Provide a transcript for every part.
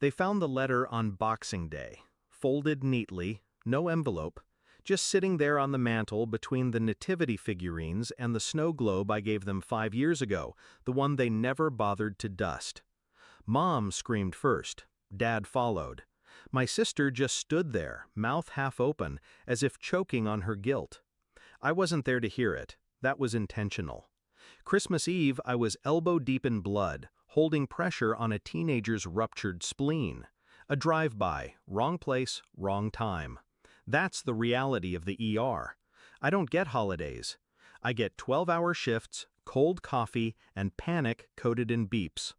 They found the letter on Boxing Day, folded neatly, no envelope, just sitting there on the mantel between the nativity figurines and the snow globe I gave them 5 years ago, the one they never bothered to dust. Mom screamed first. Dad followed. My sister just stood there, mouth half open, as if choking on her guilt. I wasn't there to hear it. That was intentional. Christmas Eve, I was elbow deep in blood, holding pressure on a teenager's ruptured spleen. A drive-by, wrong place, wrong time. That's the reality of the ER. I don't get holidays. I get 12-hour shifts, cold coffee, and panic coded in beeps.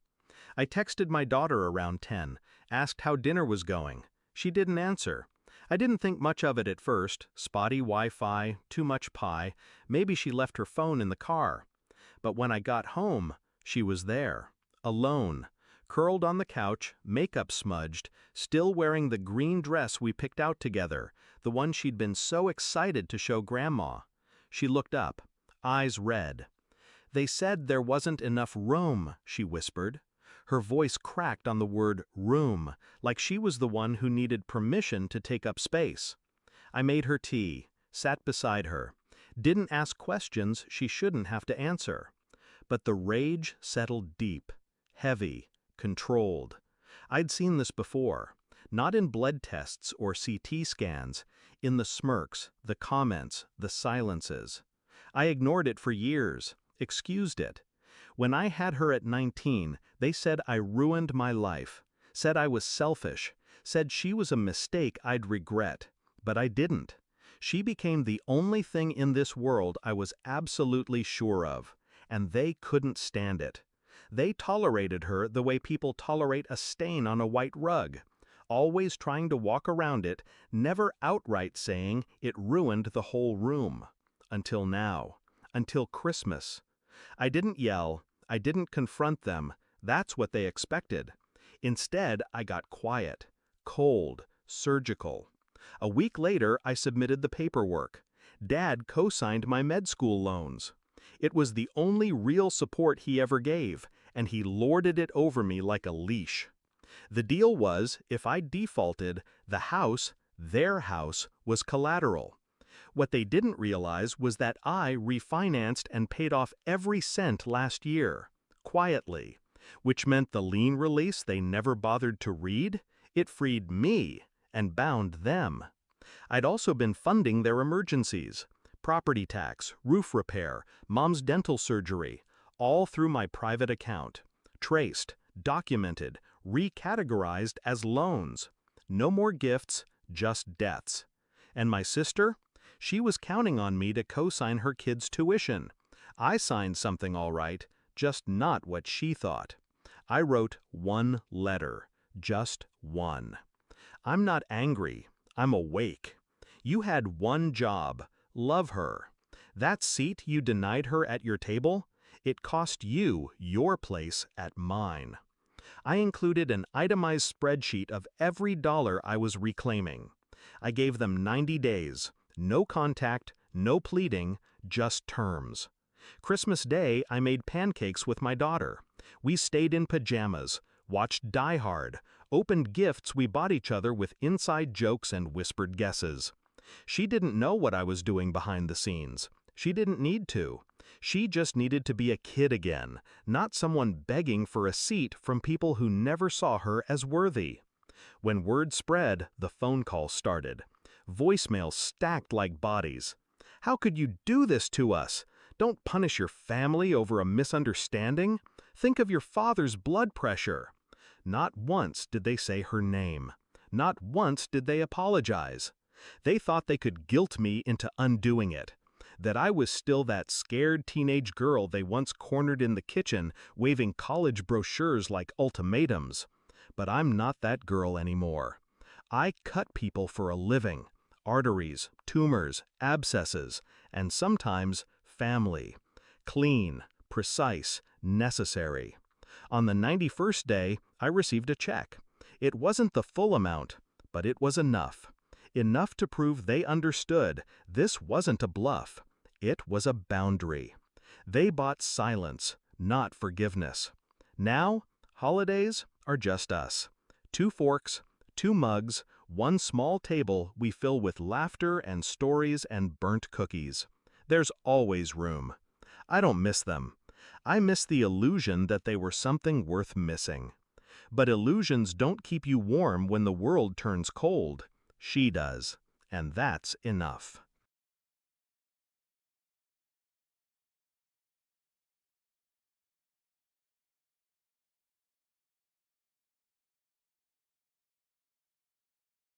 I texted my daughter around 10, asked how dinner was going. She didn't answer. I didn't think much of it at first, spotty Wi-Fi, too much pie, maybe she left her phone in the car. But when I got home, she was there, alone, curled on the couch, makeup smudged, still wearing the green dress we picked out together, the one she'd been so excited to show Grandma. She looked up, eyes red. "They said there wasn't enough room," she whispered. Her voice cracked on the word room, like she was the one who needed permission to take up space. I made her tea, sat beside her, didn't ask questions she shouldn't have to answer. But the rage settled deep, heavy, controlled. I'd seen this before, not in blood tests or CT scans, in the smirks, the comments, the silences. I ignored it for years, excused it. When I had her at 19, they said I ruined my life, said I was selfish, said she was a mistake I'd regret. But I didn't. She became the only thing in this world I was absolutely sure of, and they couldn't stand it. They tolerated her the way people tolerate a stain on a white rug, always trying to walk around it, never outright saying it ruined the whole room. Until now. Until Christmas. I didn't yell, I didn't confront them, that's what they expected. Instead, I got quiet, cold, surgical. A week later, I submitted the paperwork. Dad co-signed my med school loans. It was the only real support he ever gave, and he lorded it over me like a leash. The deal was, if I defaulted, the house, their house, was collateral. What they didn't realize was that I refinanced and paid off every cent last year, quietly, which meant the lien release they never bothered to read, it freed me and bound them. I'd also been funding their emergencies, property tax, roof repair, mom's dental surgery, all through my private account, traced, documented, recategorized as loans. No more gifts, just debts. And my sister? She was counting on me to co-sign her kids' tuition. I signed something all right, just not what she thought. I wrote one letter, just one. I'm not angry, I'm awake. You had one job, love her. That seat you denied her at your table, it cost you your place at mine. I included an itemized spreadsheet of every dollar I was reclaiming. I gave them 90 days. No contact, no pleading, just terms. Christmas Day, I made pancakes with my daughter. We stayed in pajamas, watched Die Hard, opened gifts we bought each other with inside jokes and whispered guesses. She didn't know what I was doing behind the scenes. She didn't need to. She just needed to be a kid again, not someone begging for a seat from people who never saw her as worthy. When word spread, the phone calls started. Voicemails stacked like bodies. "How could you do this to us? Don't punish your family over a misunderstanding. Think of your father's blood pressure." Not once did they say her name. Not once did they apologize. They thought they could guilt me into undoing it. That I was still that scared teenage girl they once cornered in the kitchen, waving college brochures like ultimatums. But I'm not that girl anymore. I cut people for a living. Arteries, tumors, abscesses, and sometimes family. Clean, precise, necessary. On the 91st day, I received a check. It wasn't the full amount, but it was enough. Enough to prove they understood this wasn't a bluff. It was a boundary. They bought silence, not forgiveness. Now, holidays are just us. 2 forks, 2 mugs, 1 small table we fill with laughter and stories and burnt cookies. There's always room. I don't miss them. I miss the illusion that they were something worth missing. But illusions don't keep you warm when the world turns cold. She does. And that's enough.